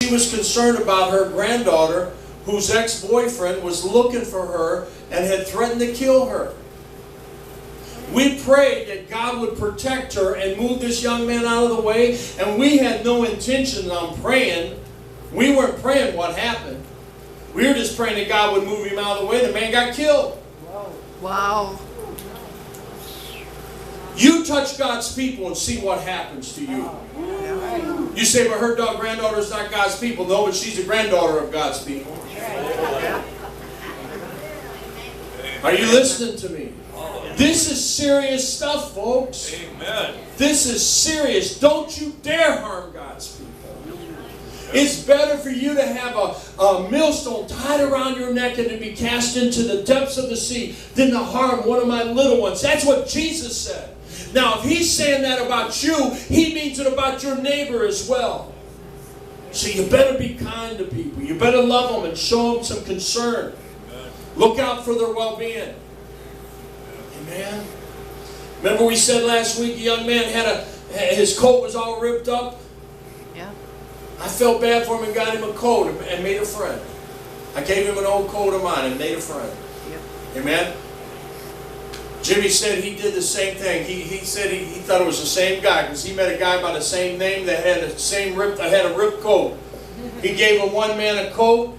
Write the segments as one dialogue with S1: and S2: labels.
S1: She was concerned about her granddaughter, whose ex-boyfriend was looking for her and had threatened to kill her. We prayed that God would protect her and move this young man out of the way, and we had no intention on praying. We weren't praying what happened. We were just praying that God would move him out of the way. The man got killed.
S2: Wow.
S1: You touch God's people and see what happens to you. You say, but her granddaughter's not God's people. No, but she's a granddaughter of God's people. Are you listening to me? This is serious stuff, folks.
S3: Amen.
S1: This is serious. Don't you dare harm God's people. It's better for you to have a millstone tied around your neck and to be cast into the depths of the sea than to harm one of my little ones. That's what Jesus said. Now, if he's saying that about you, he means it about your neighbor as well. So you better be kind to people. You better love them and show them some concern. Look out for their well-being. Amen. Remember we said last week a young man his coat was all ripped up?
S2: Yeah.
S1: I felt bad for him and got him a coat and made a friend. I gave him an old coat of mine and made a friend.
S2: Yep.
S1: Amen. Jimmy said he did the same thing. He said he thought it was the same guy because he met a guy by the same name that had a ripped coat. He gave one man a coat.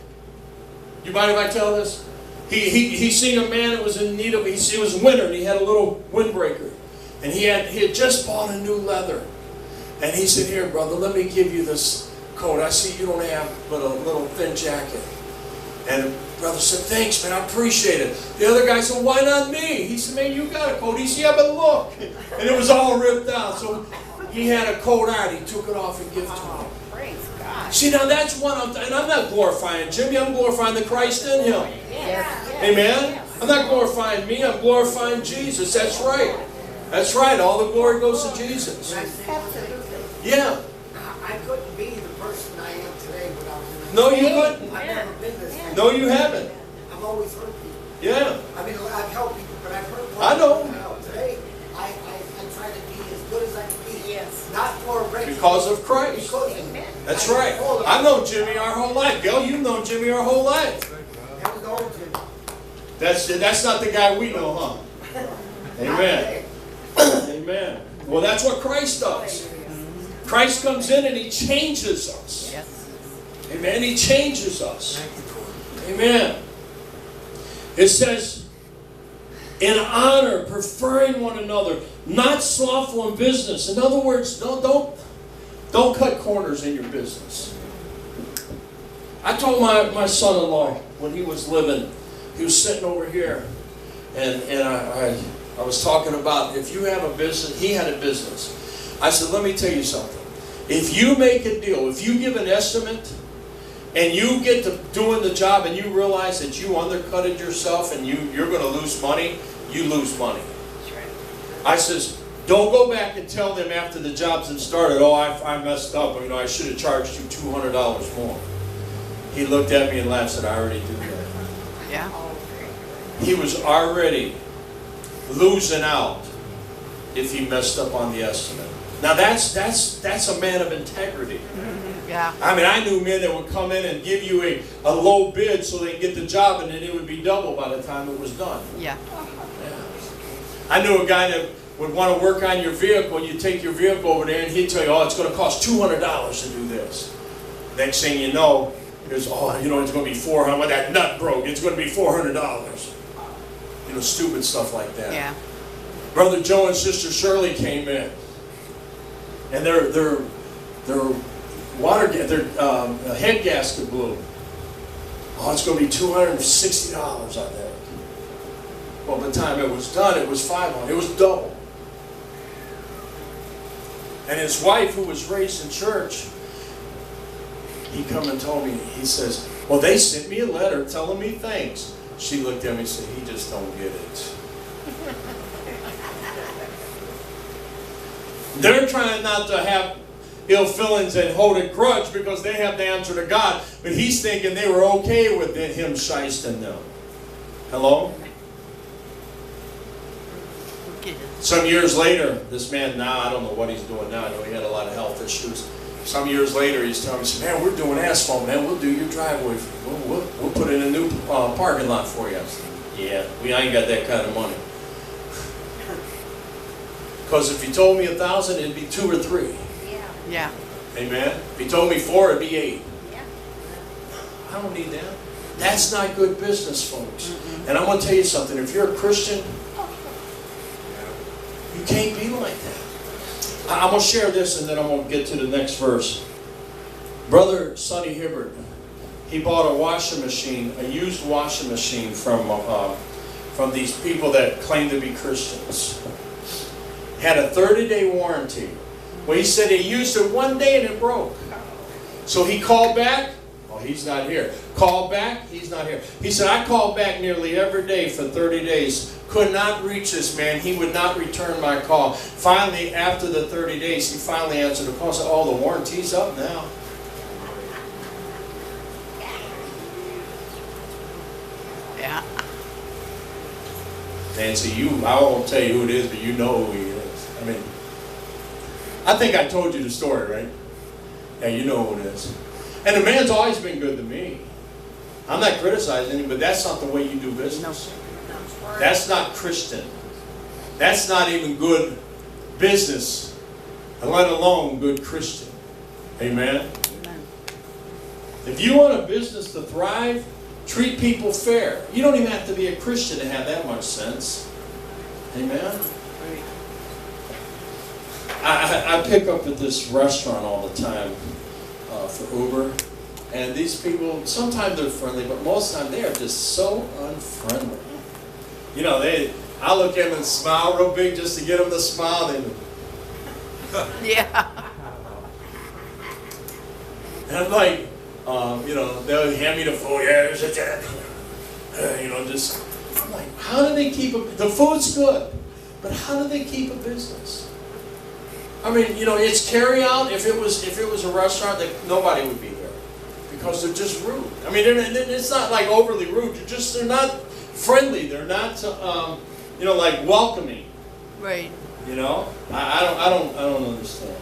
S1: You mind if I tell this? He seen a man that was in need of. It was winter and he had a little windbreaker, and he had just bought a new leather, and he said, "Here, brother, let me give you this coat. I see you don't have but a little thin jacket." And the brother said, "Thanks, man, I appreciate it." The other guy said, "Why not me?" He said, "Man, you got a coat." He said, "Yeah, but look." And it was all ripped out. So he had a coat on. He took it off and gave it to him.
S2: Praise God.
S1: See, now that's one and I'm not glorifying Jimmy. I'm glorifying the Christ in him. Amen? I'm not glorifying me. I'm glorifying Jesus. That's right. That's right. All the glory goes to Jesus.
S4: Absolutely.
S1: Yeah.
S4: I couldn't be the person I am today without him.
S1: No, you couldn't.
S4: I've never been this way.
S1: No, you haven't.
S4: I've always hurt people.
S1: Yeah.
S4: I mean, I've helped people, but I've hurt more.
S1: I know.
S4: Now, today, I try to be as good as I can be. Yes. Not for a break.
S1: Because of Christ.
S4: Because
S1: That's right. I've known Jimmy our whole life. Bill, you've known Jimmy our whole life.
S4: That was the old Jimmy.
S1: That's not the guy we know, huh? Amen. Amen. Well, that's what Christ does. Christ comes in and he changes us.
S2: Yes.
S1: Amen. He changes us. Amen. It says, in honor, preferring one another, not slothful in business. In other words, don't cut corners in your business. I told my son-in-law when he was living, he was sitting over here, and I was talking about if you have a business, he had a business. I said, let me tell you something. If you make a deal, if you give an estimate, and you get to doing the job and you realize that you undercutted yourself and you're going to lose money, you lose money.
S2: That's right.
S1: I says, don't go back and tell them after the job's been started, oh, I messed up, I should have charged you $200 more. He looked at me and laughed and said, I already do that.
S2: Yeah.
S1: He was already losing out if he messed up on the estimate. Now that's a man of integrity.
S2: Yeah.
S1: I mean, I knew men that would come in and give you a low bid so they can get the job, and then it would be double by the time it was done.
S2: Yeah.
S1: Yeah. I knew a guy that would want to work on your vehicle, and you take your vehicle over there, and he'd tell you, oh, it's going to cost $200 to do this. Next thing you know, it's going to be $400. When that nut broke, it's going to be $400. Stupid stuff like that.
S2: Yeah.
S1: Brother Joe and Sister Shirley came in, and their head gasket blew. Oh, it's going to be $260 on that. Well, by the time it was done, it was $500. It was double. And his wife, who was raised in church, he come and told me, he says, well, they sent me a letter telling me things. She looked at me and said, he just don't get it. They're trying not to have ill feelings and hold a grudge because they have the answer to God, but he's thinking they were okay with him shysting them. Hello? Some years later, this man, now I don't know what he's doing now. I know he had a lot of health issues. some years later, he's telling me, he said, man, we're doing asphalt, man. We'll do your driveway. We'll put in a new parking lot for you. I said, yeah, I ain't got that kind of money. Because if he told me 1,000, it'd be 2 or 3.
S2: Yeah.
S1: Amen. If he told me 4, it'd be 8.
S3: Yeah.
S1: I don't need that. That's not good business, folks. And I'm going to tell you something. If you're a Christian, you can't be like that. I'm going to share this and then I'm going to get to the next verse. Brother Sonny Hibbert, he bought a washing machine, a used washing machine from these people that claim to be Christians. Had a 30-day warranty. Well, he said he used it one day and it broke. So he called back. Oh, he's not here. Called back. He's not here. He said, I called back nearly every day for 30 days. Could not reach this man. He would not return my call. Finally, after the 30 days, he finally answered the call. Said, oh, the warranty's up now.
S2: Yeah.
S1: Nancy, I won't tell you who it is, but you know who he is. I mean, I think I told you the story, right? Yeah, you know who it is. And the man's always been good to me. I'm not criticizing him, but that's not the way you do business. That's not Christian. That's not even good business, let alone good Christian. Amen? If you want a business to thrive, treat people fair. You don't even have to be a Christian to have that much sense. Amen? I pick up at this restaurant all the time for Uber. And these people, sometimes they're friendly, but most of the time they are just so unfriendly. You know, I look at them and smile real big just to get them to smile.
S2: Yeah.
S1: And I'm like, you know, they'll hand me the food. Yeah, there's a jack. You know, just, I'm like, how do they keep the food's good, but how do they keep a business? I mean, you know, it's carry out. If it was a restaurant, nobody would be there because they're just rude. I mean, it's not like overly rude. They're not friendly. They're not, you know, like welcoming.
S2: Right.
S1: You know, I don't understand.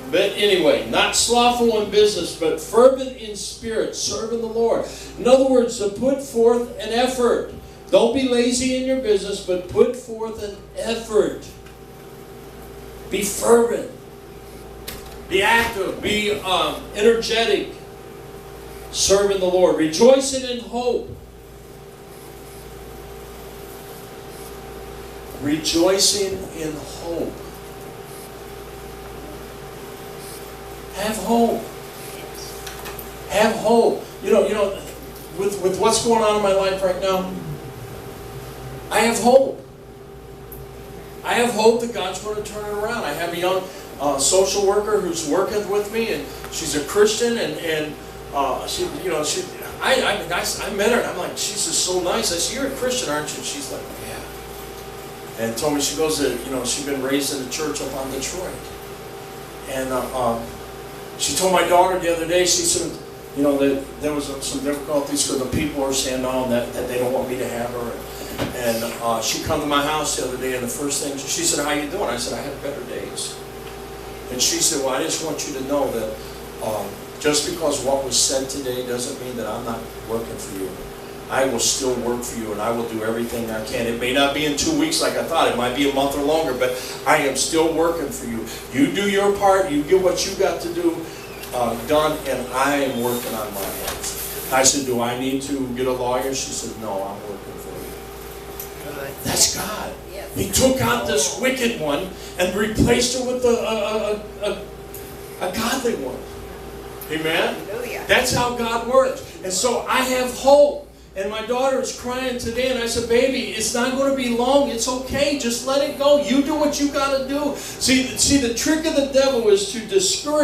S1: But anyway, not slothful in business, but fervent in spirit, serving the Lord. In other words, to put forth an effort. Don't be lazy in your business, but put forth an effort. Be fervent. Be active. Be energetic. Serving the Lord. Rejoicing in hope. Rejoicing in hope. Have hope. Have hope. You know, with what's going on in my life right now, I have hope. I have hope that God's going to turn it around. I have a young social worker who's working with me, and she's a Christian, and she, you know, I met her, and I'm like, she's just so nice. I said, you're a Christian, aren't you? And she's like, yeah. And told me she goes to, you know, she's been raised in a church up on Detroit, and she told my daughter the other day, she said, you know, that there was some difficulties because the people are saying no, that they don't want me to have her. And she come to my house the other day, and the first thing, she said, how you doing? I said, I have better days. And she said, well, I just want you to know that just because what was said today doesn't mean that I'm not working for you. I will still work for you, and I will do everything I can. It may not be in 2 weeks like I thought. It might be a month or longer, but I am still working for you. You do your part. You get what you got to do done, and I am working on my end. I said, do I need to get a lawyer? She said, no, I'm working for you. That's God. He took out this wicked one and replaced her with a godly one. Amen? That's how God works. And so I have hope. And my daughter is crying today, and I said, baby, it's not going to be long. It's okay. Just let it go. You do what you got to do. See, the trick of the devil is to discourage